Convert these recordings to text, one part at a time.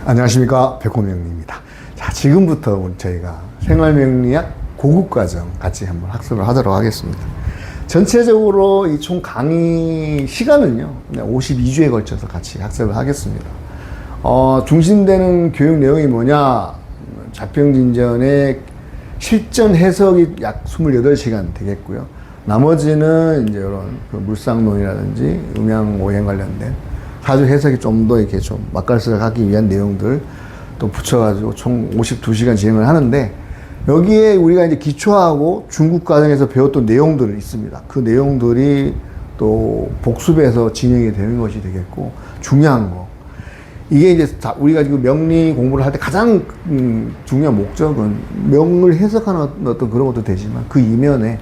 안녕하십니까, 백호명리입니다. 자, 지금부터 저희가 생활명리학 고급 과정 같이 한번 학습을 하도록 하겠습니다. 전체적으로 이 총 강의 시간은요 52주에 걸쳐서 같이 학습을 하겠습니다. 중심되는 교육 내용이 뭐냐, 자평진전의 실전 해석이 약 28시간 되겠고요. 나머지는 이제 이런 그 물상론이라든지 음양오행 관련된 사주 해석이 좀 더 이렇게 좀 맛깔스를 하기 위한 내용들 또 붙여가지고 총 52시간 진행을 하는데, 여기에 우리가 이제 기초하고 중급 과정에서 배웠던 내용들이 있습니다. 그 내용들이 또 복습해서 진행이 되는 것이 되겠고, 중요한 거. 이게 이제 우리가 지금 명리 공부를 할 때 가장 중요한 목적은 명을 해석하는 어떤 그런 것도 되지만, 그 이면에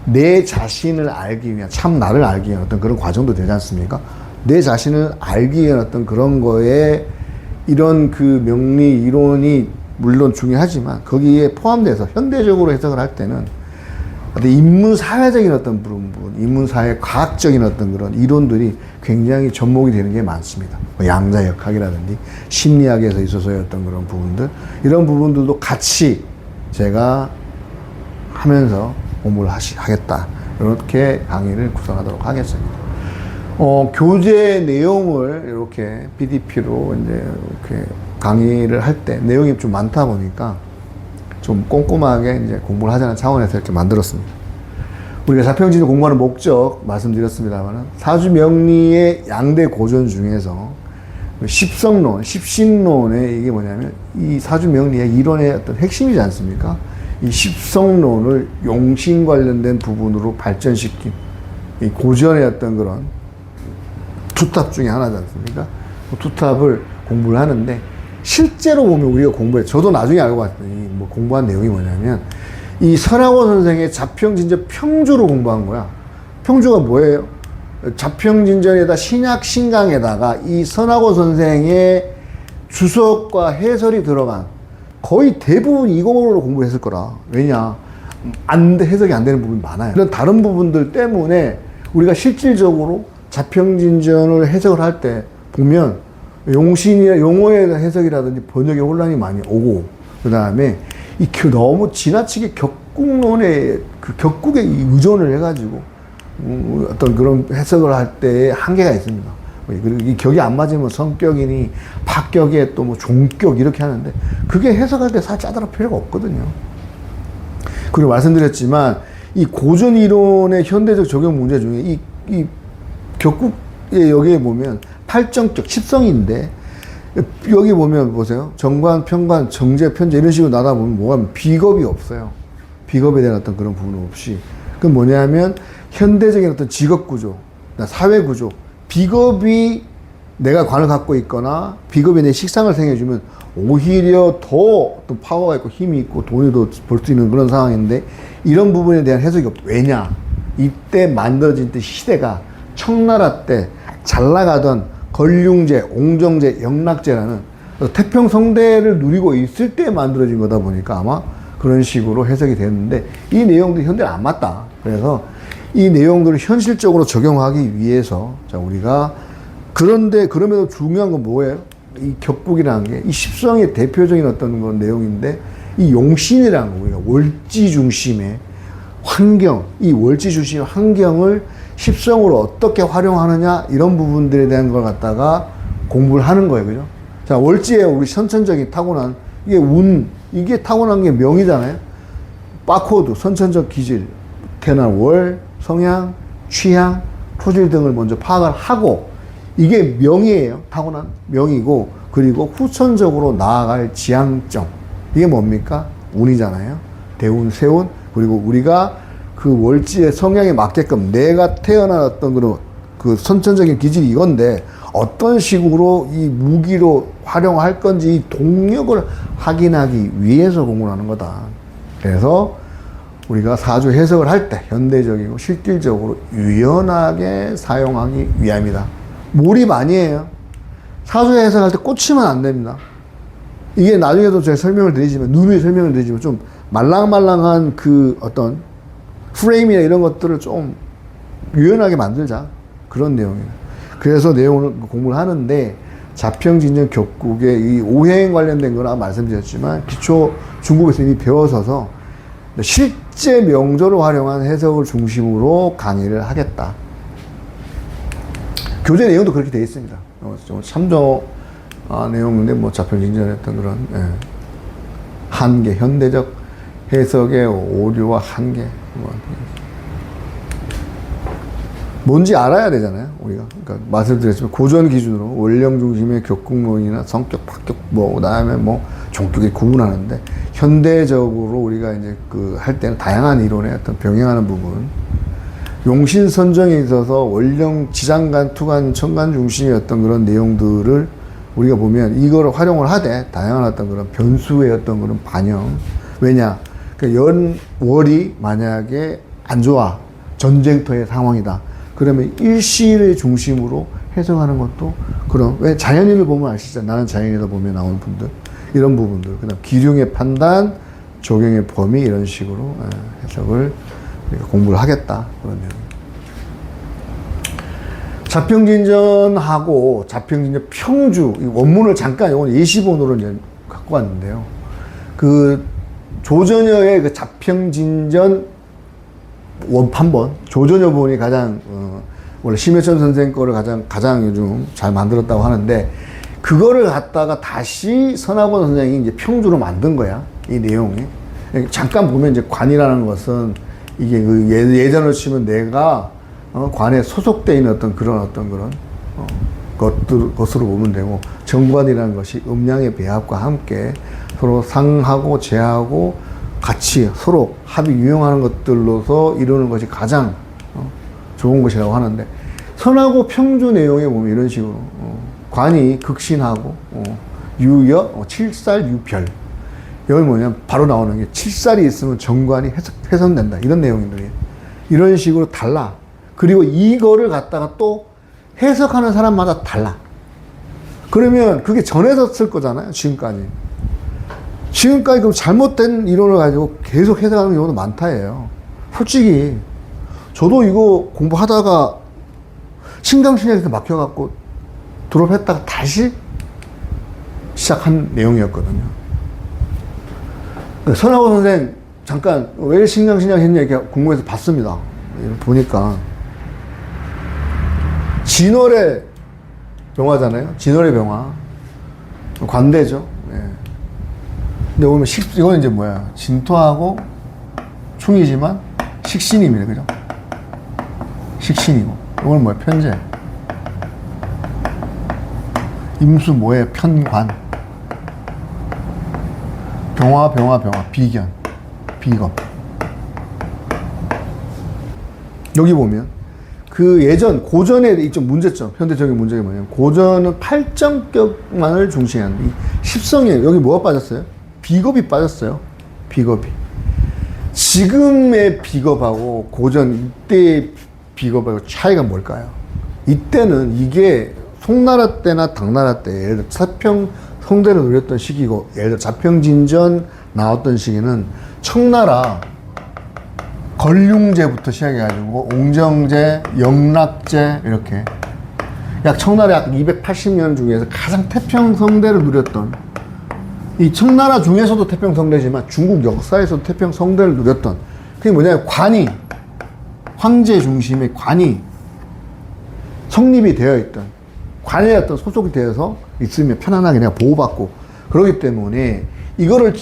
내 자신을 알기 위한, 참 나를 알기 위한 어떤 그런 과정도 되지 않습니까? 내 자신을 알기 위한 어떤 그런 거에 이런 그 명리 이론이 물론 중요하지만, 거기에 포함돼서 현대적으로 해석을 할 때는 어떤 인문사회적인 어떤 부분, 인문사회 과학적인 어떤 그런 이론들이 굉장히 접목이 되는 게 많습니다. 뭐 양자역학이라든지 심리학에서 있어서의 어떤 그런 부분들, 이런 부분들도 같이 제가 하면서 공부를 하겠다. 이렇게 강의를 구성하도록 하겠습니다. 교재 내용을 이렇게 PDP로 이제 이렇게 강의를 할 때 내용이 좀 많다 보니까 좀 꼼꼼하게 이제 공부를 하자는 차원에서 이렇게 만들었습니다. 우리가 자평진전 공부하는 목적 말씀드렸습니다만은, 사주명리의 양대 고전 중에서 십성론, 십신론의 이게 뭐냐면 이 사주명리의 이론의 어떤 핵심이지 않습니까? 이 십성론을 용신 관련된 부분으로 발전시킨 이 고전의 어떤 그런 투탑 중에 하나지 않습니까? 그 투탑을 공부를 하는데, 실제로 보면 우리가 저도 나중에 알고 봤더니 뭐 공부한 내용이 뭐냐면, 이 선하고 선생의 자평진전 평주로 공부한 거야. 평주가 뭐예요? 자평진전에다 신약 신강에다가 이 선하고 선생의 주석과 해설이 들어간, 거의 대부분 이공으로 공부했을 거라. 왜냐? 해석이 안 되는 부분이 많아요. 이런 다른 부분들 때문에 우리가 실질적으로 자평진전을 해석을 할 때 보면 용신이나 용어의 해석이라든지 번역에 혼란이 많이 오고, 그 다음에 너무 지나치게 격국론의 그 격국에 의존을 해가지고 어떤 그런 해석을 할 때에 한계가 있습니다. 그리고 이 격이 안 맞으면 성격이니 파격에 또 뭐 종격 이렇게 하는데, 그게 해석할 때 사실 짜다할 필요가 없거든요. 그리고 말씀드렸지만 이 고전 이론의 현대적 적용 문제 중에 이 격국에 여기에 보면 팔정적 십성인데, 여기 보면 보세요. 정관, 편관, 정제, 편제 이런 식으로 나다 보면 뭐가 비겁이 없어요. 비겁에 대한 어떤 그런 부분 없이. 그건 뭐냐면 현대적인 어떤 직업 구조, 사회 구조, 비겁이 내가 관을 갖고 있거나 비겁이 내 식상을 생겨주면 오히려 더 어떤 파워가 있고 힘이 있고 돈이 더 벌 수 있는 그런 상황인데, 이런 부분에 대한 해석이 없다. 왜냐? 이때 만들어진 때 시대가 청나라 때 잘 나가던 걸륭제, 옹정제, 영락제라는 태평성대를 누리고 있을 때 만들어진 거다 보니까 아마 그런 식으로 해석이 됐는데, 이 내용들이 현대에 안 맞다. 그래서 이 내용들을 현실적으로 적용하기 위해서, 자, 우리가 그럼에도 중요한 건 뭐예요? 이 격국이라는 게 이 십성의 대표적인 어떤 건 내용인데, 이 용신이라는 거, 우리가 월지 중심의 환경, 이 월지 중심의 환경을 십성으로 어떻게 활용하느냐, 이런 부분들에 대한 걸 갖다가 공부를 하는 거예요. 그죠? 자, 월지에 우리 선천적인 타고난, 이게 타고난 게 명이잖아요. 바코드, 선천적 기질, 태어난 월, 성향, 취향, 토질 등을 먼저 파악을 하고, 이게 명이에요. 타고난 명이고, 그리고 후천적으로 나아갈 지향점. 이게 뭡니까? 운이잖아요. 대운, 세운. 그리고 우리가 그 월지의 성향에 맞게끔 내가 태어난 어떤 그런 그 선천적인 기질이 이건데, 어떤 식으로 이 무기로 활용할 건지 이 동력을 확인하기 위해서 공부를 하는 거다. 그래서 우리가 사주 해석을 할 때 현대적이고 실질적으로 유연하게 사용하기 위함이다. 몰입 아니에요. 사주 해석할 때 꽂히면 안 됩니다. 이게 나중에도 제가 설명을 드리지만, 누누이 설명을 드리지만, 좀 말랑말랑한 그 어떤 프레임이나 이런 것들을 좀 유연하게 만들자. 그런 내용이에요. 그래서 내용을 공부를 하는데, 자평진전 격국의 이 오행 관련된 거나 말씀드렸지만 기초 중국에서 이미 배워서서 실제 명조를 활용한 해석을 중심으로 강의를 하겠다. 교재 내용도 그렇게 되어 있습니다. 참조 내용인데 뭐 자평진전했던 그런 한계, 현대적 해석의 오류와 한계 뭔지 알아야 되잖아요, 우리가. 그러니까 말씀드렸지만 고전 기준으로 원령 중심의 격국론이나 성격, 파격, 그다음에 종격에 구분하는데 현대적으로 우리가 이제 할 때는 다양한 이론의 어떤 병행하는 부분, 용신 선정에 있어서 원령 지장간, 투간, 천간 중심의 어떤 그런 내용들을 우리가 보면 이거를 활용을 하되 다양한 어떤 그런 변수의 어떤 그런 반영. 왜냐? 그러니까 연월이 만약에 안 좋아, 전쟁터의 상황이다. 그러면 일시를 중심으로 해석하는 것도 그런, 왜 자연인을 보면 아시죠? 나는 자연이다 보면 나오는 분들, 이런 부분들, 그다음 기륭의 판단, 적용의 범위, 이런 식으로 해석을 우리가 공부를 하겠다, 그런 내용. 자평진전하고 자평진전 평주, 이 원문을 잠깐 이건 예시본으로 이제 갖고 왔는데요. 조전여의 그 자평진전 원판본, 조전여본이 가장 원래 심혜천 선생 거를 가장 요즘 잘 만들었다고 하는데, 그거를 갖다가 다시 선학원 선생이 이제 평주로 만든 거야, 이 내용이. 잠깐 보면 이제 관이라는 것은 이게 예전으로 치면 내가 관에 소속되어 있는 그런 것으로 보면 되고, 정관이라는 것이 음양의 배합과 함께 서로 상하고 제하고 같이 서로 합이 유용하는 것들로서 이루는 것이 가장 좋은 것이라고 하는데, 선하고 평주 내용에 보면 이런 식으로 관이 극신하고 유여, 칠살, 유별. 여기 뭐냐면 바로 나오는 게 칠살이 있으면 정관이 훼손된다, 이런 내용들이에요. 이런 식으로 달라. 그리고 이거를 갖다가 또 해석하는 사람마다 달라. 그러면 그게 전에서 쓸 거잖아요, 지금까지. 지금까지 그럼 잘못된 이론을 가지고 계속 해석하는 경우도 많다예요. 솔직히 저도 이거 공부하다가 신강신약에서 막혀갖고 드롭했다가 다시 시작한 내용이었거든요. 선학원 선생 잠깐 왜 신강신약 했냐 이렇게 궁금해서 봤습니다. 보니까 진월의 병화잖아요. 진월의 병화 관대죠. 근데 보면 이건 이제 뭐야? 진토하고 충이지만 식신입니다. 그죠? 식신이고. 이건 뭐야? 편재. 임수 뭐예요? 편관. 병화, 비견. 비겁. 여기 보면 그 예전 고전의 좀 문제점, 현대적인 문제가 뭐냐면 고전은 팔정격만을 중시한 이 십성에 여기 뭐가 빠졌어요? 비겁이 빠졌어요. 비겁이. 지금의 비겁하고 고전 이때의 비겁하고 차이가 뭘까요? 이때는 이게 송나라 때나 당나라 때 예를 들어 사평 성대를 누렸던 시기고, 예를 들어 자평진전 나왔던 시기는 청나라 걸륭제부터 시작해가지고 옹정제, 영락제 이렇게 약 청나라 약 280년 중에서 가장 태평성대를 누렸던, 이 청나라 중에서도 태평성대지만 중국 역사에서도 태평성대를 누렸던, 그게 뭐냐면 관이, 황제 중심의 관이 성립이 되어 있던, 관에 어떤 소속이 되어서 있으면 편안하게 내가 보호받고, 그러기 때문에 이거를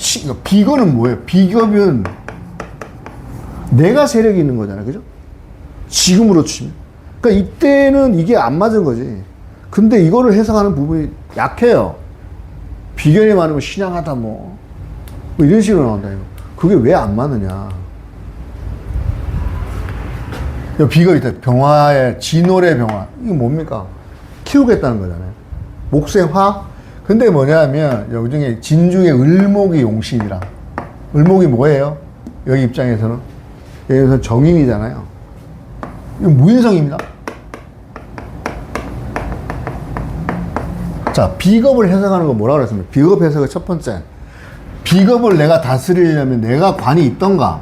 비거는 뭐예요? 비겁은 내가 세력이 있는 거잖아요. 그죠? 지금으로 치면. 그러니까 이때는 이게 안 맞은 거지. 근데 이거를 해석하는 부분이 약해요. 비견이 많으면 신앙하다 뭐 이런 식으로 나온다 이거. 그게 왜 안 맞느냐. 비겁이 있다. 병화의 진월의 병화. 이거 뭡니까? 키우겠다는 거잖아요. 목생화. 근데 뭐냐면 여기 중에 진중에 을목이 용신이라. 을목이 뭐예요? 여기 입장에서는 여기서 정인이잖아요. 이거 무인성입니다. 자, 비겁을 해석하는 건 뭐라고 그랬습니까? 비겁 해석의 첫 번째. 비겁을 내가 다스리려면 내가 관이 있던가.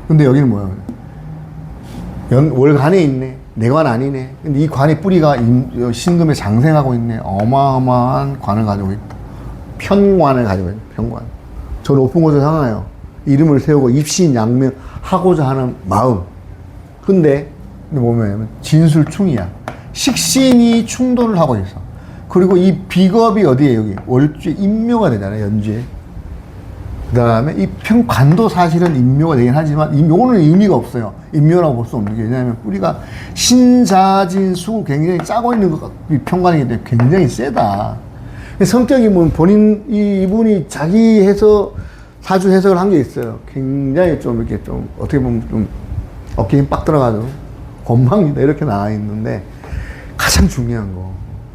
근데 여기는 뭐예요? 월간에 있네. 내 관 아니네. 근데 이 관이 뿌리가 신금에 장생하고 있네. 어마어마한 관을 가지고 있다. 편관을 가지고 있다. 편관. 저 높은 곳에 상하여 이름을 세우고 입신양명하고자 하는 마음. 근데 보면 진술충이야. 식신이 충돌을 하고 있어. 그리고 이 비겁이 어디에 여기 월주에 인묘가 되잖아요. 연주에. 그 다음에 이 편관도 사실은 인묘가 되긴 하지만 요거는 의미가 없어요. 인묘라고 볼 수 없는 게 왜냐하면 뿌리가 신자진수를 굉장히 짜고 있는 것 이 편관이기 때문에 굉장히 세다. 성격이 뭐 본인 이분이 자기 사주 해석을 한 게 있어요. 굉장히 좀 이렇게 좀 어떻게 보면 좀 어깨 힘 빡 들어가지고 건망이다 이렇게 나와 있는데 가장 중요한 거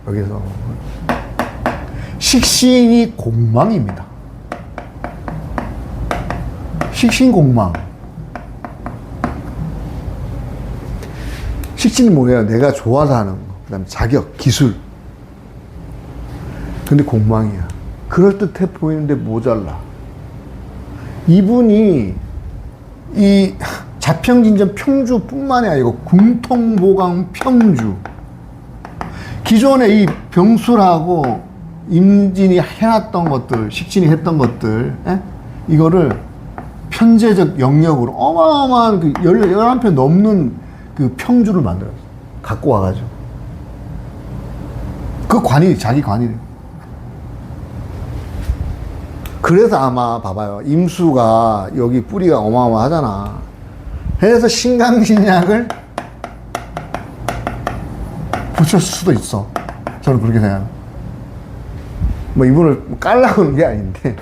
여기서 식신이 공망입니다. 식신 공망. 식신이 뭐예요? 내가 좋아서 하는 거. 그 다음에 자격, 기술. 근데 공망이야. 그럴듯해 보이는데 모자라. 이분이 이 자평진전 평주뿐만이 아니고 궁통보강 평주. 기존에 이 병술하고 임진이 해놨던 것들, 식신이 했던 것들, 이거를 편제적 영역으로 어마어마한 그 11편 넘는 그 평주를 만들었어. 갖고 와가지고. 그 관이, 자기 관이래. 그래서 아마 봐봐요. 임수가 여기 뿌리가 어마어마하잖아. 그래서 신강신약을 붙였을 수도 있어. 저는 그렇게 생각해요. 뭐 이분을 깔라고 하는 게 아닌데.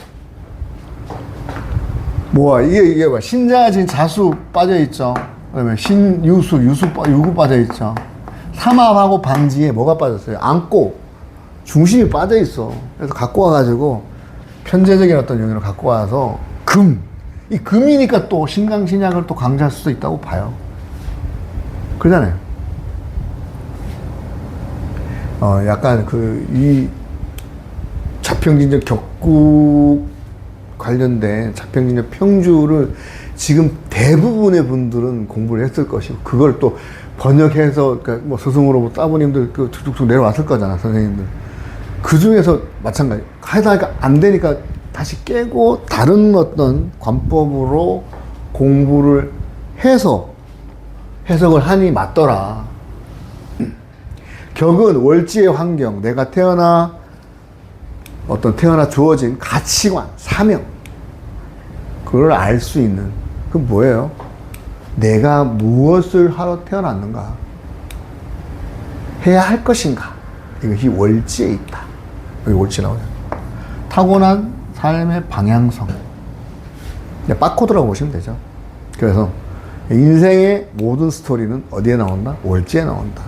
뭐야, 이게 뭐, 신자진 자수 빠져있죠. 그 다음에 신유수, 유구 빠져있죠. 삼합하고 방지에 뭐가 빠졌어요? 안고, 중심이 빠져있어. 그래서 갖고 와가지고, 편제적인 어떤 용의를 갖고 와서, 이 금이니까 또 신강신약을 또 강조할 수도 있다고 봐요. 그러잖아요. 약간 이 자평진적 격국 관련된 자평진적 평주를 지금 대부분의 분들은 공부를 했을 것이고, 그걸 또 번역해서, 그러니까 뭐 스승으로 따부님들 툭툭툭 내려왔을 거잖아, 선생님들. 그 중에서 마찬가지. 하다가 안 되니까 다시 깨고 다른 어떤 관법으로 공부를 해서 해석을 하니 맞더라. 격은 월지의 환경, 내가 태어나 주어진 가치관, 사명, 그걸 알 수 있는, 그건 뭐예요? 내가 무엇을 하러 태어났는가? 해야 할 것인가? 이것이 월지에 있다. 여기 월지 나오죠. 타고난 삶의 방향성. 바코드라고 보시면 되죠. 그래서 인생의 모든 스토리는 어디에 나온다? 월지에 나온다.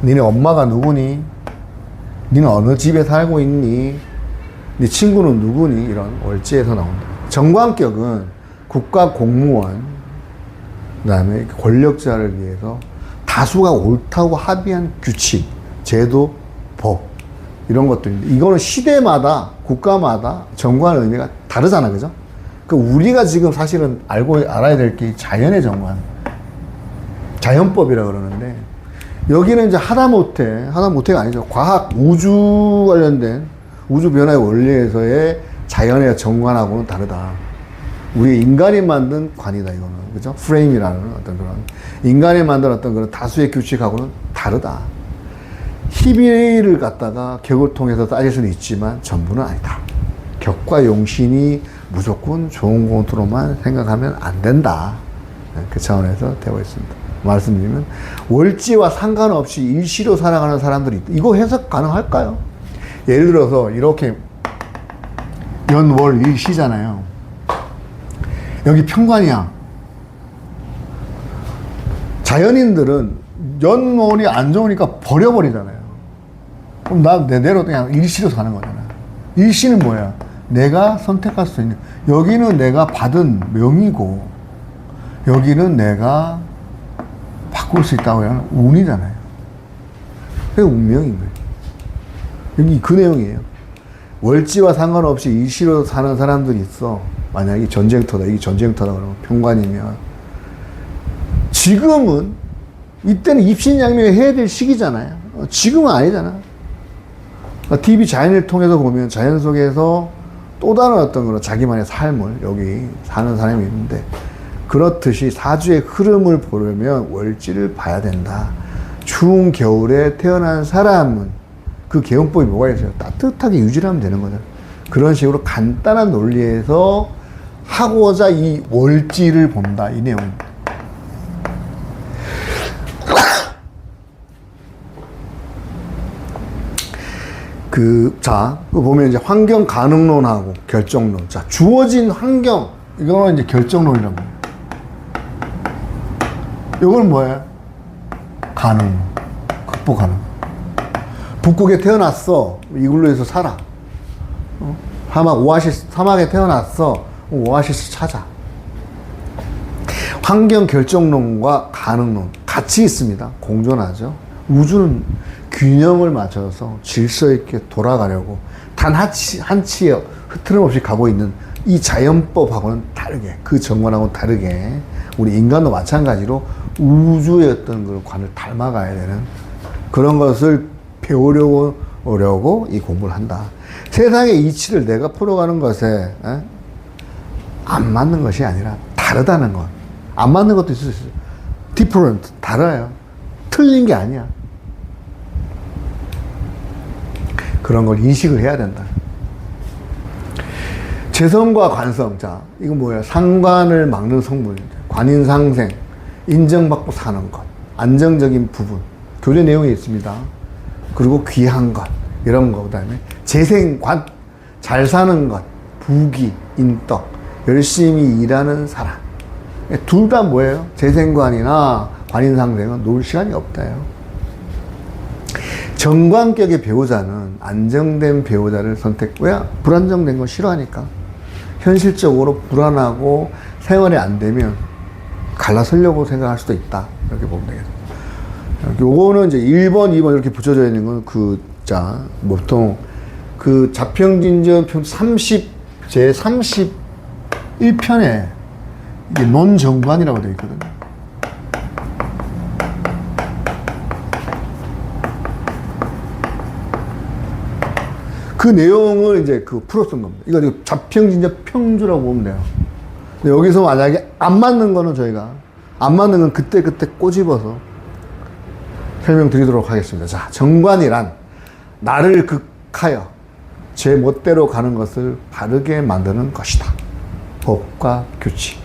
니네 엄마가 누구니? 니는 어느 집에 살고 있니? 네 친구는 누구니? 이런 월지에서 나온다. 정관격은 국가 공무원, 그 다음에 권력자를 위해서 다수가 옳다고 합의한 규칙, 제도, 법, 이런 것들인데, 이거는 시대마다, 국가마다 정관 의미가 다르잖아, 그죠? 그 우리가 지금 사실은 알아야 될 게 자연의 정관, 자연법이라 그러는데, 여기는 이제 하다못해가 아니죠. 과학, 우주 관련된 우주 변화의 원리에서의 자연의 정관하고는 다르다. 우리 인간이 만든 관이다, 이거는. 그죠? 프레임이라는 어떤 그런, 인간이 만든 어떤 그런 다수의 규칙하고는 다르다. 희비를 갖다가 격을 통해서 따질 수는 있지만 전부는 아니다. 격과 용신이 무조건 좋은 것으로만 생각하면 안 된다. 그 차원에서 되고 있습니다. 말씀드리면 월지와 상관없이 일시로 살아가는 사람들이 있다. 이거 해석 가능할까요? 예를 들어서 이렇게 연월 일시잖아요. 여기 편관이야. 자연인들은 연월이 안 좋으니까 버려버리잖아요. 그럼 내대로 그냥 일시로 사는 거잖아. 일시는 뭐야? 내가 선택할 수 있는, 여기는 내가 받은 명이고 여기는 내가 바꿀 수 있다고 하는 운이잖아요. 그게 운명인 거예요. 여기 그 내용이에요. 월지와 상관없이 일시로 사는 사람들이 있어. 만약에 전쟁터다, 이게 전쟁터다 그러면 편관이면, 지금은 이때는 입신양명을 해야 될 시기잖아요. 지금은 아니잖아. TV 자연을 통해서 보면 자연 속에서 또 다른 어떤 그런 자기만의 삶을 여기 사는 사람이 있는데, 그렇듯이 사주의 흐름을 보려면 월지를 봐야 된다. 추운 겨울에 태어난 사람은 그 개운법이 뭐가 있어요? 따뜻하게 유지를 하면 되는 거죠. 그런 식으로 간단한 논리에서 하고자 이 월지를 본다, 이 내용입니다. 자, 보면 이제 환경 가능론하고 결정론. 자, 주어진 환경, 이거는 이제 결정론이라고. 이건 뭐예요? 가능. 극복하는. 북극에 태어났어. 이글루에서 살아. 사막에 태어났어. 오아시스 찾아. 환경 결정론과 가능론 같이 있습니다. 공존하죠. 우주는 균형을 맞춰서 질서 있게 돌아가려고 단 한치의 흐트럼 없이 가고 있는 이 자연법하고는 다르게, 그 정관하고는 다르게 우리 인간도 마찬가지로 우주의 어떤 그 관을 닮아가야 되는 그런 것을 배우려고 이 공부를 한다. 세상의 이치를 내가 풀어가는 것에 안 맞는 것이 아니라 다르다는 것. 안 맞는 것도 있을 수 있어요. different, 달라요. 틀린 게 아니야. 그런 걸 인식을 해야 된다. 재성과 관성. 자, 이거 뭐예요? 상관을 막는 성분이죠. 관인상생, 인정받고 사는 것, 안정적인 부분, 교재 내용이 있습니다. 그리고 귀한 것, 이런 거. 그 다음에 재생관, 잘 사는 것, 부귀, 인덕, 열심히 일하는 사람. 둘 다 뭐예요? 재생관이나 관인상생은 놀 시간이 없다요. 정관격의 배우자는 안정된 배우자를 왜? 불안정된 거 싫어하니까. 현실적으로 불안하고 생활이 안 되면 갈라서려고 생각할 수도 있다. 이렇게 보면 되겠습니다. 요거는 이제 1번, 2번 이렇게 붙여져 있는 건 보통 자평진전 편 제 31편에 이게 논정관이라고 되어 있거든요. 그 내용을 이제 풀어 쓴 겁니다. 이거 자평진전 평주라고 보면 돼요. 근데 여기서 만약에 안 맞는 거는 저희가, 안 맞는 건 그때그때 꼬집어서 설명드리도록 하겠습니다. 자, 정관이란 나를 극하여 제 멋대로 가는 것을 바르게 만드는 것이다. 법과 규칙.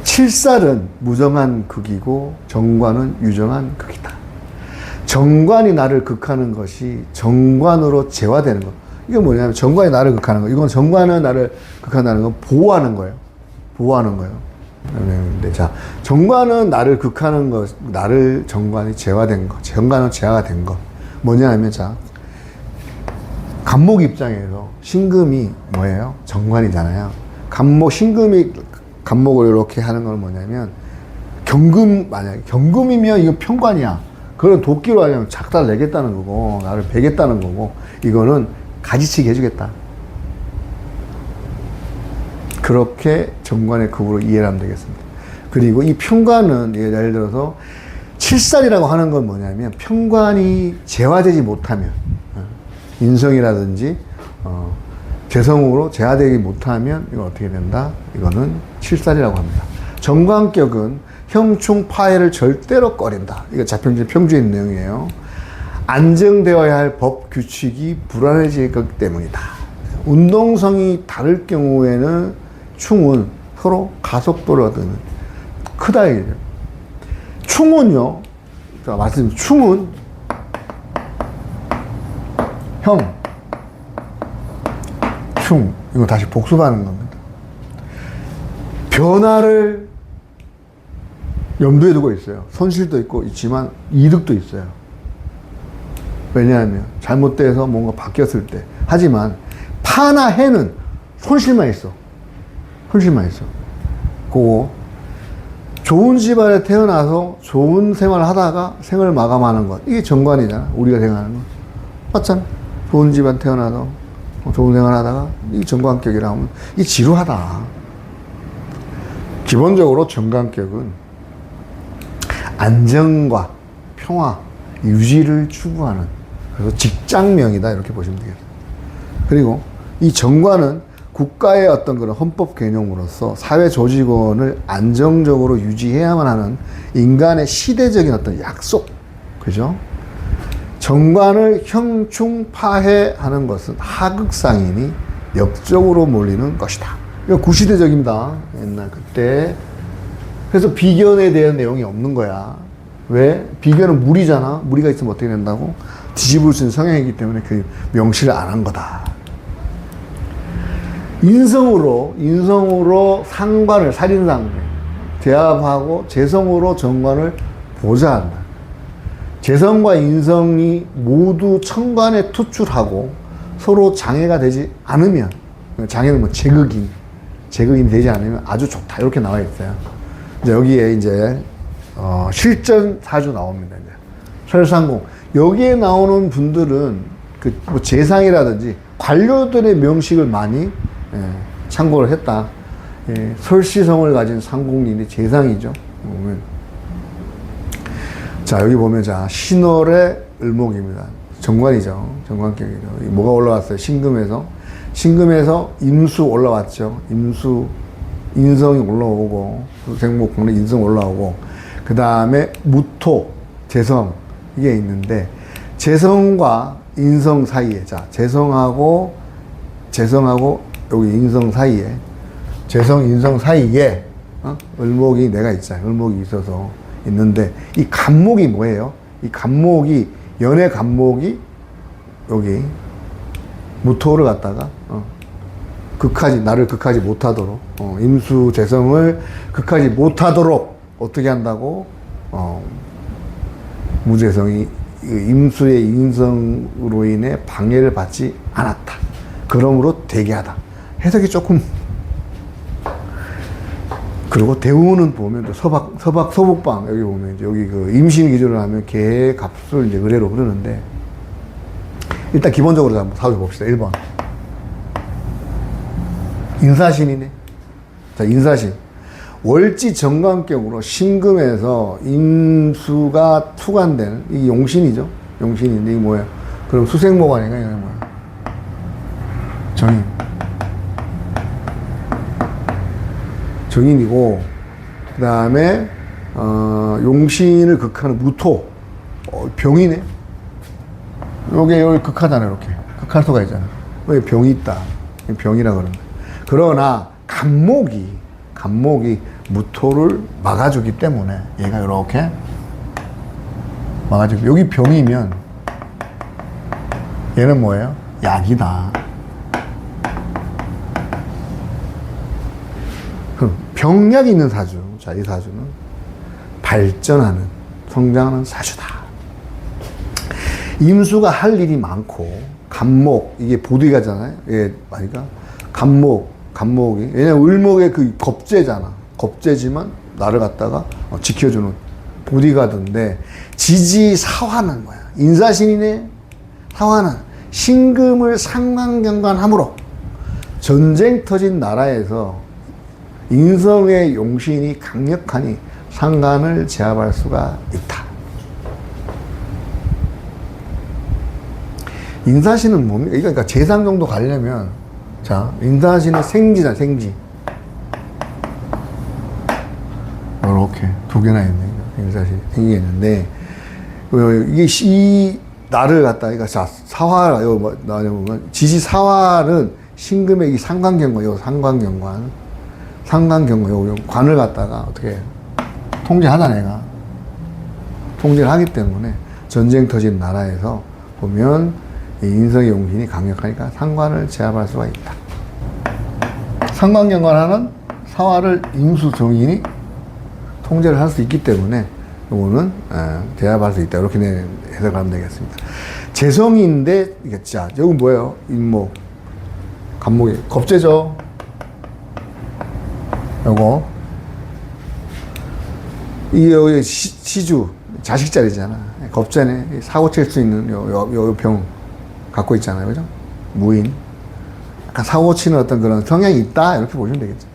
칠살은 무정한 극이고 정관은 유정한 극이다. 정관이 나를 극하는 것이 정관으로 재화되는 것. 이게 뭐냐면 정관이 나를 극하는 거. 이건 정관은 나를 극한다는 건 보호하는 거예요. 보호하는 거예요. 자, 정관은 나를 극하는 것, 나를 정관이 재화된 것, 정관은 재화가 된 것. 뭐냐면, 자, 간목 입장에서 신금이 뭐예요? 정관이잖아요. 신금이 간목을 이렇게 하는 건 뭐냐면, 만약에 경금이면 이거 편관이야. 그건 도끼로 하려면 작달 내겠다는 거고, 나를 베겠다는 거고, 이거는 가지치기 해주겠다. 그렇게 정관의 급으로 이해를 하면 되겠습니다. 그리고 이 편관은 예를 들어서 칠살이라고 하는 건 뭐냐면 편관이 재화되지 못하면 인성이라든지 재성으로 재화되지 못하면 이건 어떻게 된다? 이거는 칠살이라고 합니다. 정관격은 형충 파해를 절대로 꺼린다. 이거 자평진 평주에 있는 내용이에요. 안정되어야 할 법 규칙이 불안해질 것 때문이다. 운동성이 다를 경우에는 충은 서로 가속도를 얻는 크다 이게. 충은요. 자, 말씀 충은 충 이거 다시 복습하는 겁니다. 변화를 염두에 두고 있어요. 손실도 있지만 이득도 있어요. 왜냐하면 잘못돼서 뭔가 바뀌었을 때. 하지만 파나 해는 손실만 있어. 손실만 있어. 그거 좋은 집안에 태어나서 좋은 생활을 하다가 생을 마감하는 것. 이게 정관이잖아. 우리가 생각하는 거. 맞잖아. 좋은 집안 태어나서 좋은 생활을 하다가 이 정관격이라 하면 이 지루하다. 기본적으로 정관격은 안정과 평화, 유지를 추구하는, 그래서 직장명이다 이렇게 보시면 되겠습니다. 그리고 이 정관은 국가의 어떤 그런 헌법 개념으로서 사회 조직원을 안정적으로 유지해야만 하는 인간의 시대적인 어떤 약속, 그죠? 정관을 형충파해하는 것은 하극상이니 역적으로 몰리는 것이다. 이거 구시대적입니다. 옛날 그때. 그래서 비견에 대한 내용이 없는 거야. 왜? 비견은 무리잖아. 무리가 있으면 어떻게 된다고? 뒤집을 수 있는 성향이기 때문에 그 명시를 안 한 거다. 인성으로 상관을, 살인상 제압하고 재성으로 정관을 보좌한다. 재성과 인성이 모두 천간에 투출하고 서로 장애가 되지 않으면, 장애는 뭐 제극이 되지 않으면 아주 좋다. 이렇게 나와 있어요. 이제 여기에 이제, 실전 사주 나옵니다. 이제. 설상공. 여기에 나오는 분들은 그 뭐 재상이라든지 관료들의 명식을 많이 참고를 했다. 설시성을 가진 상공인이 재상이죠. 보면. 자, 여기 보면, 자, 신월의 을목입니다. 정관이죠. 정관격이죠. 뭐가 올라왔어요? 신금에서 임수 올라왔죠. 인성이 올라오고, 생목공은 인성 올라오고, 그 다음에 무토, 재성, 이게 있는데, 재성과 인성 사이에, 자, 재성하고 여기 인성 사이에, 인성 사이에, 을목이 내가 있잖아요. 을목이 있어서 있는데, 이 간목이 뭐예요? 이 간목이, 연의 간목이 여기 무토를 갖다가, 나를 극하지 못하도록, 임수 재성을 극하지 못하도록 어떻게 한다고? 무재성이 임수의 인성으로 인해 방해를 받지 않았다. 그러므로 대개하다. 해석이 조금. 그리고 대우는 보면 서북방, 여기 보면 여기 그 임신 기준을 하면 개의 값을 이제 의뢰로 흐르는데, 일단 기본적으로 한번 살펴봅시다. 1번. 인사신이네. 자, 인사신. 월지 정관격으로 신금에서 임수가 투관되는, 이게 용신이죠. 용신인데, 이게 뭐야? 그럼 수생목 아닌가? 이게 뭐야? 정인이고, 그 다음에, 용신을 극하는 무토. 병이네. 요게 여기 극하잖아요, 이렇게. 극할 수가 있잖아요. 여기 병이 있다. 병이라 그러는 거예요. 그러나, 간목이 무토를 막아주기 때문에, 얘가 이렇게 막아주고, 여기 병이면, 얘는 뭐예요? 약이다. 그럼 병약이 있는 사주. 자, 이 사주는 발전하는, 성장하는 사주다. 임수가 할 일이 많고, 간목, 이게 보디가잖아요. 예, 그러니까 간목이. 왜냐면 을목의 그 겁재잖아. 겁재지만 나를 갖다가 지켜주는 보디가드인데, 지지사화는 뭐야? 인사신이네. 사화는 신금을 상관경관함으로 전쟁 터진 나라에서 인성의 용신이 강력하니 상관을 제압할 수가 있다. 인사신은 뭡니까? 그러니까 재상 정도 가려면, 자, 인사신은 생지다, 생지. 이렇게 두 개나 있네. 인사신, 생기가 있는데, 이게 이 나를 갖다, 그러니까 자, 사화, 이거 뭐, 나와보면, 지지사화는 신금의 이 상관경관, 요 상관경관, 요 관을 갖다가 어떻게 통제하다, 내가. 통제를 하기 때문에 전쟁 터진 나라에서 보면 이 인성의 용신이 강력하니까 상관을 제압할 수가 있다. 상관경관하는 사화를 임수 정인이 통제를 할 수 있기 때문에 요거는 제압할 수 있다. 이렇게 해석을 하면 되겠습니다. 재성인데, 이게 자, 여기 뭐예요? 임목, 간목이 겁재죠. 요거. 이게 여기 시주, 자식 자리잖아. 겁재네. 사고 칠 수 있는 요 병 갖고 있잖아요. 그죠? 무인. 약간 사고 치는 어떤 그런 성향이 있다. 이렇게 보시면 되겠죠.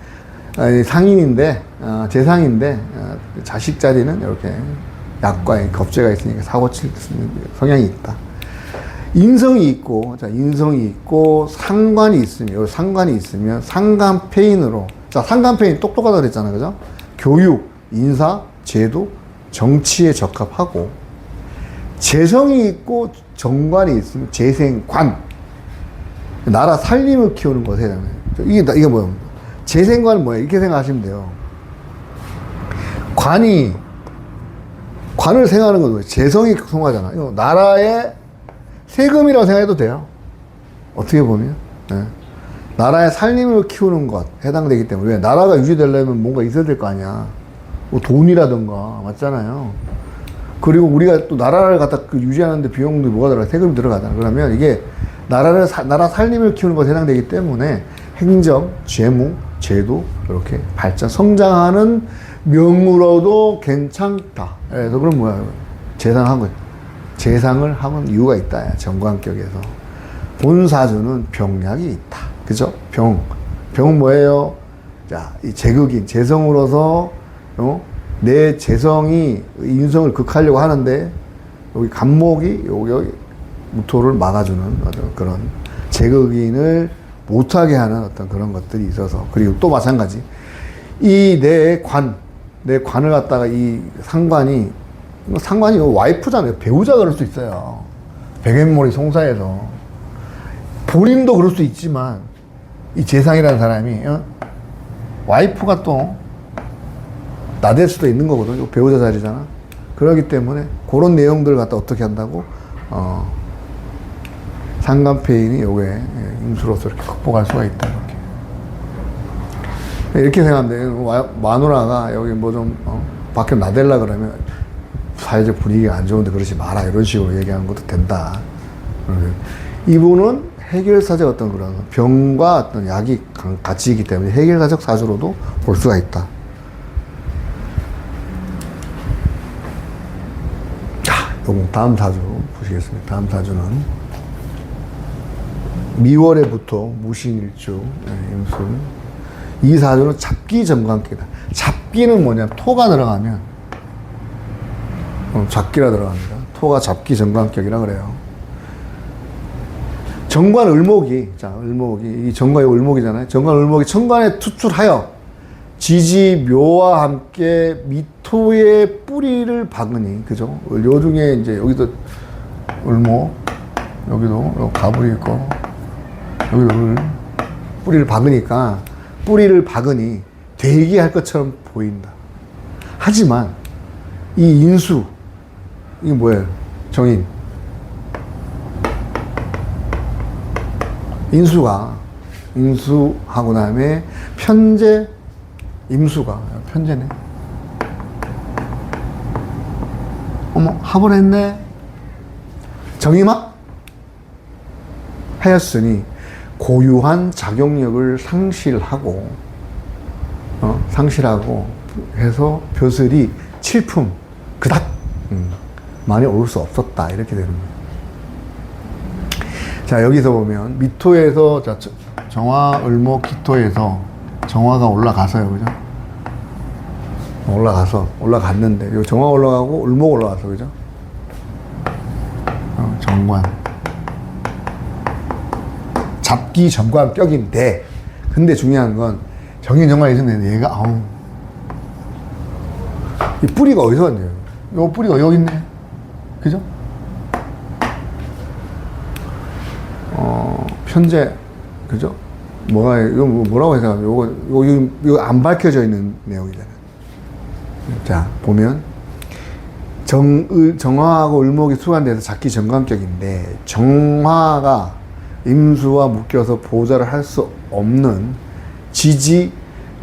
상인인데, 재상인데, 자식 자리는 이렇게 약과 겁재가 있으니까 사고 칠 성향이 있다. 인성이 있고, 자, 인성이 있고, 상관이 있으면, 상관이 있으면, 상관폐인으로, 자, 상관폐인 똑똑하다 그랬잖아요. 그죠? 교육, 인사, 제도, 정치에 적합하고, 재성이 있고, 정관이 있으면, 재생관. 나라 살림을 키우는 것에 해당해요. 이게 뭐예요? 재생관은 뭐예요? 이렇게 생각하시면 돼요. 관을 생각하는 건 뭐예요? 재성이 통하잖아. 이거 나라의 세금이라고 생각해도 돼요. 어떻게 보면. 네. 나라의 살림을 키우는 것 해당되기 때문에. 왜? 나라가 유지되려면 뭔가 있어야 될 거 아니야. 뭐 돈이라든가, 맞잖아요. 그리고 우리가 또 나라를 갖다 유지하는데 비용도 뭐가 들어가? 세금이 들어가잖아. 그러면 이게 나라 살림을 키우는 것에 해당되기 때문에 행정, 재무, 제도, 이렇게 발전, 성장하는 명으로도 괜찮다. 그래서 그럼 뭐야? 재산한 거예요. 재상을 하는 이유가 있다. 정관격에서. 본사주는 병약이 있다. 그죠? 병은 뭐예요? 자, 이 재극인, 재성으로서, 내 재성이 인성을 극하려고 하는데, 여기 간목이, 여기 무토를 막아주는 어떤 그런 재극인을 못하게 하는 어떤 그런 것들이 있어서. 그리고 또 마찬가지. 내 관을 갖다가 이 상관이 와이프잖아요. 배우자 그럴 수 있어요. 백엔머리 송사에서. 본인도 그럴 수 있지만, 이 재상이라는 사람이, 와이프가 또 나댈 수도 있는 거거든요. 배우자 자리잖아. 그렇기 때문에, 그런 내용들을 갖다 어떻게 한다고, 상관폐인이 요게 임수로서 이렇게 극복할 수가 있다. 이렇게 생각하면 돼요. 마누라가 여기 뭐 좀, 밖에 나댈라 그러면, 사회적 분위기가 안 좋은데 그러지 마라. 이런 식으로 얘기하는 것도 된다. 이분은 해결사적 어떤 그런 병과 어떤 약이 같이 있기 때문에 해결사적 사주로도 볼 수가 있다. 자, 요거 다음 사주 보시겠습니다. 다음 사주는 미월에부터 무신일주, 임술. 이 사주는 잡기 정관기다. 잡기는 뭐냐? 토가 들어가면 잡기라 들어갑니다. 토가 잡기 정관격이라 그래요. 정관 을목이, 이 정관이 을목이잖아요. 정관 을목이 천간에 투출하여 지지 묘와 함께 미토의 뿌리를 박으니, 그죠? 요 중에 이제 여기도 을목, 여기도 가불이 있고, 여기도 을, 뿌리를 박으니 대기할 것처럼 보인다. 하지만 이 인수, 이게 뭐예요? 정인. 인수하고 다음에 임수가, 편제네. 어머, 합을 했네. 정임합? 하였으니, 고유한 작용력을 상실하고 해서 벼슬이 칠품, 그닥 많이 올 수 없었다. 이렇게 되는 거예요. 자, 여기서 보면 미토에서 정화, 을목, 기토에서 정화가 올라가서요. 그죠? 올라갔는데 요 정화 올라가고 을목 올라가서, 그죠? 정관. 잡기 정관격인데, 근데 중요한 건 정인 정관이 있었는데 얘가 이 뿌리가 어디서 왔네요? 요 뿌리가 여기 있네. 그죠? 편제, 그죠? 이거 뭐라고 해서, 이거 안 밝혀져 있는 내용이잖아요. 자, 보면, 정화하고 을목이 수간돼서 잡기 정관격인데, 정화가 임수와 묶여서 보좌를 할 수 없는 지지,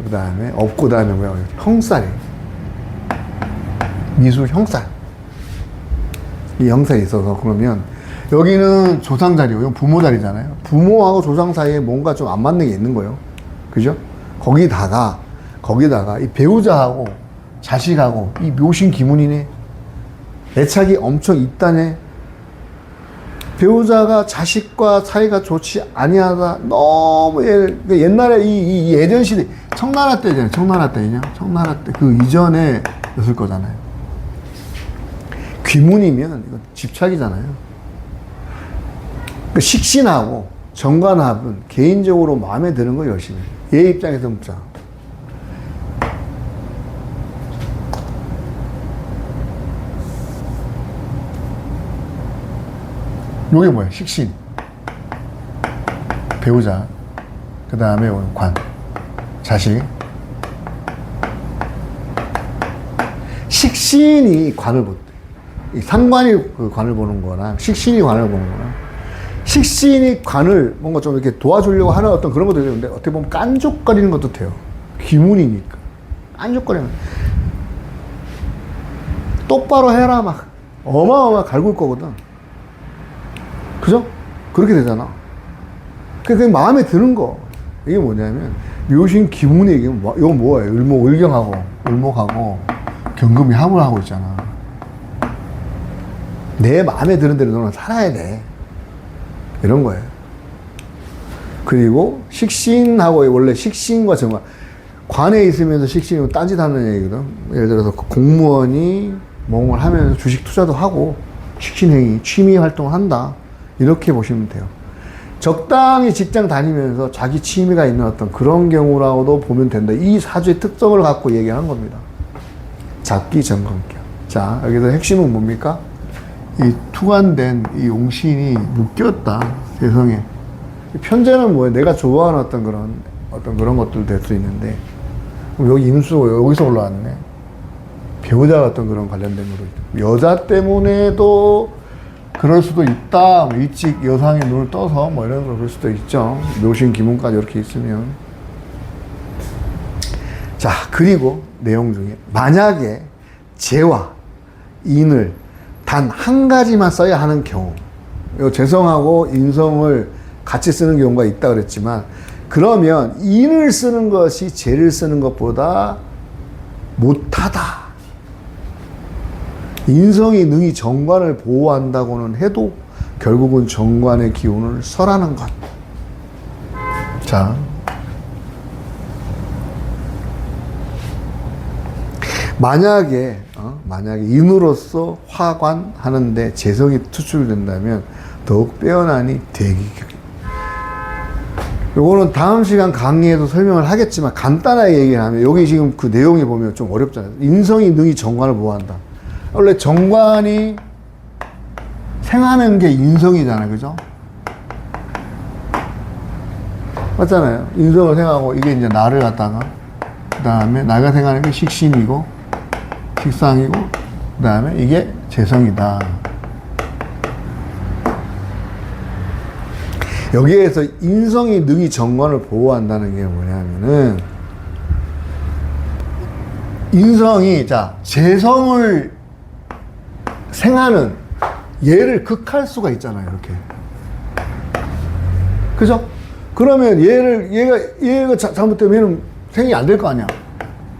그 다음에 없고, 그 다음에 뭐야? 형살이에요. 미수 형살. 이 형살이 있어서, 그러면, 여기는 조상 자리고, 이건 부모 자리잖아요. 부모하고 조상 사이에 뭔가 좀 안 맞는 게 있는 거예요. 그죠? 거기다가 이 배우자하고 자식하고 이 묘신 기문이네. 애착이 엄청 있다네. 배우자가 자식과 사이가 좋지 아니하다. 너무 옛날에 이 예전 시대, 청나라 때잖아요. 청나라 때 그 이전에 였을 거잖아요. 귀문이면 이거 집착이잖아요. 그러니까 식신하고 정관합은 개인적으로 마음에 드는 거 열심히. 얘 입장에서 묻자. 요게 뭐야? 식신. 배우자. 그 다음에 관. 자식. 식신이 관을 보대. 상관이 그 관을 보는 거랑 식신이 관을 보는 거랑 식신이 관을 뭔가 좀 이렇게 도와주려고 하는 어떤 그런 것도 있는데 어떻게 보면 깐족거리는 것도 돼요. 귀문이니까. 깐족거리는. 똑바로 해라 막 어마어마하게 갈굴 거거든. 그죠? 그렇게 되잖아. 그게 마음에 드는 거. 이게 뭐냐면 묘신 기문이 이게 이건 뭐예요? 을목하고 경금이 합을 하고 있잖아. 내 마음에 드는 대로 너는 살아야 돼. 이런 거예요. 그리고 식신하고 원래 식신과 정관. 관에 있으면서 식신이면 딴짓하는 얘기거든. 예를 들어서 공무원이 뭔가를 하면서 주식 투자도 하고 식신행위, 취미 활동을 한다. 이렇게 보시면 돼요. 적당히 직장 다니면서 자기 취미가 있는 어떤 그런 경우라고도 보면 된다. 이 사주의 특성을 갖고 얘기하는 겁니다. 잡기 정관격. 자, 여기서 핵심은 뭡니까? 이 투관된 이 용신이 묶였다. 세상에. 편제는 뭐예요? 내가 좋아하는 어떤 그런 것들 될 수 있는데. 그럼 여기 임수가 여기서 올라왔네. 배우자 같은 그런 관련된 거로. 여자 때문에도 그럴 수도 있다. 일찍 여상의 눈을 떠서 뭐 이런 걸 그럴 수도 있죠. 묘신 기문까지 이렇게 있으면. 자, 그리고 내용 중에 만약에 재와 인을 단 한 가지만 써야 하는 경우, 재성하고 인성을 같이 쓰는 경우가 있다 그랬지만, 그러면 인을 쓰는 것이 재를 쓰는 것보다 못하다. 인성이 능히 정관을 보호한다고는 해도 결국은 정관의 기운을 설하는 것. 자, 만약에 인으로서 화관하는데 재성이 투출된다면 더욱 빼어나니 대기격. 요거는 다음 시간 강의에도 설명을 하겠지만 간단하게 얘기를 하면 여기 지금 그 내용이 보면 좀 어렵잖아요. 인성이 능히 정관을 보호한다. 원래 정관이 생하는 게 인성이잖아요. 그죠? 맞잖아요. 인성을 생하고 이게 이제 나를 갖다가 그 다음에 나가 생하는 게 식신이고 식상이고 그 다음에 이게 재성이다. 여기에서 인성이 능히 정관을 보호한다는 게 뭐냐면은 인성이 자 재성을 생하는 얘를 극할 수가 있잖아요. 이렇게. 그죠? 그러면 얘가 잘못되면 얘는 생이 안 될 거 아니야.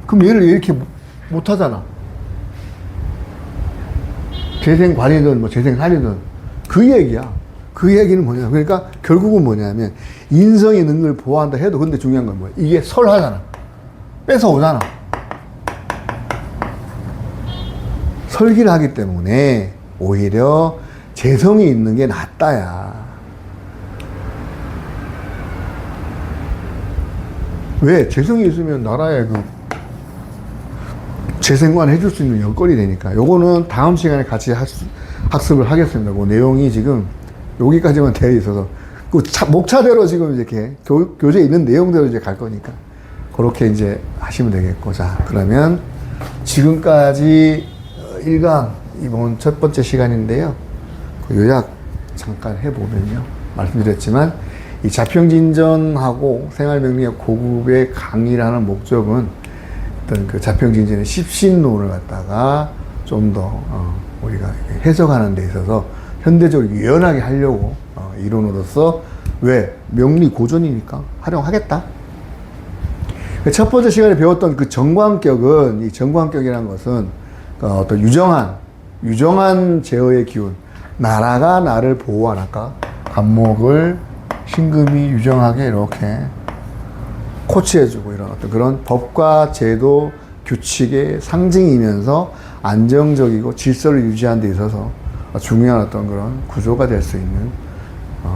그럼 얘를 이렇게 못 하잖아. 재생관이든 뭐 재생살이든 그 얘기야. 그 얘기는 뭐냐. 그러니까 결국은 뭐냐면 인성이 있는 걸 보호한다 해도 근데 중요한 건 뭐야. 이게 설하잖아. 뺏어오잖아. 설기를 하기 때문에 오히려 재성이 있는 게 낫다야. 왜? 재성이 있으면 나라에 그 재생관 해줄 수 있는 여건이 되니까. 요거는 다음 시간에 같이 학습을 하겠습니다. 그 내용이 지금 여기까지만 되어 있어서 그 목차대로 지금 이렇게 교재에 있는 내용대로 이제 갈 거니까 그렇게 이제 하시면 되겠고. 자, 그러면 지금까지 1강 이번 첫 번째 시간인데요. 그 요약 잠깐 해보면요. 말씀드렸지만 이 자평진전하고 생활명리학 고급의 강의라는 목적은 어떤 그 자평진전의 십신론을 갖다가 좀 더 우리가 해석하는 데 있어서 현대적으로 유연하게 하려고 이론으로서 왜? 명리 고전이니까 활용하겠다. 첫 번째 시간에 배웠던 그 정관격은 이 정관격이라는 것은 어떤 유정한 제어의 기운. 나라가 나를 보호하니까 간목을 신금이 유정하게 이렇게 코치해주고 이런 어떤 그런 법과 제도 규칙의 상징이면서 안정적이고 질서를 유지하는 데 있어서 중요한 어떤 그런 구조가 될 수 있는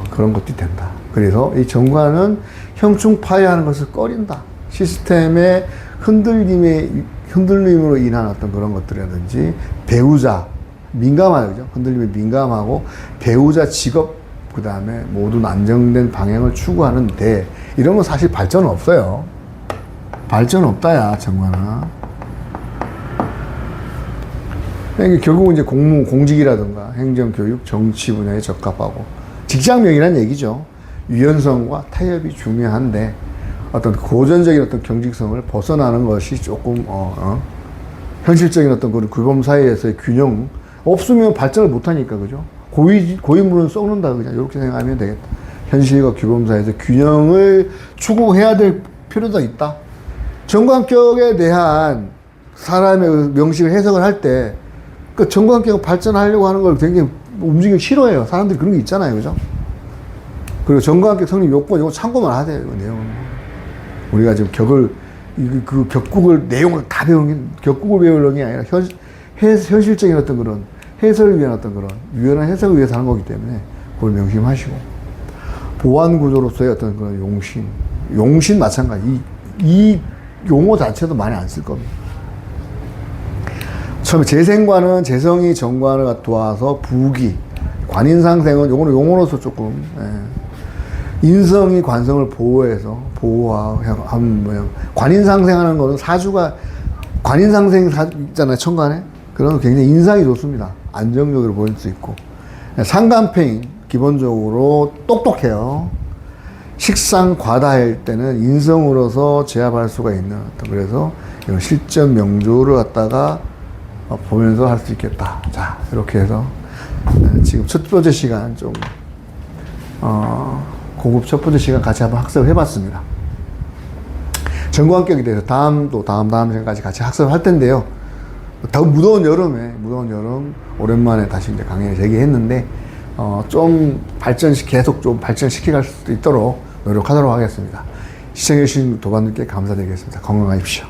그런 것들이 된다. 그래서 이 정관은 형충 파괴하는 것을 꺼린다. 시스템의 흔들림으로 인한 어떤 그런 것들이라든지 배우자, 민감하죠. 흔들림에 민감하고 배우자 직업, 그 다음에 모든 안정된 방향을 추구하는데 이런 건 사실 발전은 없어요. 발전 없다야, 정관아. 그러니까 결국은 이제 공직이라든가 행정, 교육, 정치 분야에 적합하고 직장명이라는 얘기죠. 유연성과 타협이 중요한데 어떤 고전적인 어떤 경직성을 벗어나는 것이 조금 현실적인 어떤 그 규범 사이에서의 균형 없으면 발전을 못하니까 그죠? 고인물은 썩는다 그냥 이렇게 생각하면 되겠다. 현실과 규범 사이에서 균형을 추구해야 될 필요도 있다. 정관격에 대한 사람의 명식을 해석을 할 때 그 정관격 발전하려고 하는 걸 굉장히 움직이기 싫어해요. 사람들이 그런 게 있잖아요, 그죠? 그리고 정관격 성립 요건 이거 참고만 하세요, 이거 내용. 우리가 지금 그 격국을 내용을 다 배우는 게 격국을 배우는 게 아니라 현실적인 어떤 그런 해설을 위한 어떤 그런 유연한 해석을 위해서 하는 거기 때문에 그걸 명심하시고 보완 구조로서의 어떤 그런 용신 마찬가지. 이 용어 자체도 많이 안 쓸 겁니다. 처음에 재생관은 재성이 정관을 도와서 부기, 관인상생은 요거는 용어로서 조금 인성이 관성을 보호하는 모양. 관인상생하는 거는 사주가 관인상생 있잖아요, 천간에. 그런 거 굉장히 인상이 좋습니다. 안정적으로 보일 수 있고. 상간팽이 기본적으로 똑똑해요. 식상 과다할 때는 인성으로서 제압할 수가 있는 어떤, 그래서 이런 실전 명조를 갖다가 보면서 할 수 있겠다. 자, 이렇게 해서 지금 첫 번째 시간 좀 고급 첫 번째 시간 같이 한번 학습을 해봤습니다. 정관격에 대해서 다음 시간까지 같이 학습을 할 텐데요. 더 무더운 여름 오랜만에 다시 이제 강의를 재개했는데 좀 계속 좀 발전시켜갈 수 있도록 노력하도록 하겠습니다. 시청해주신 도반님께 감사드리겠습니다. 건강하십시오.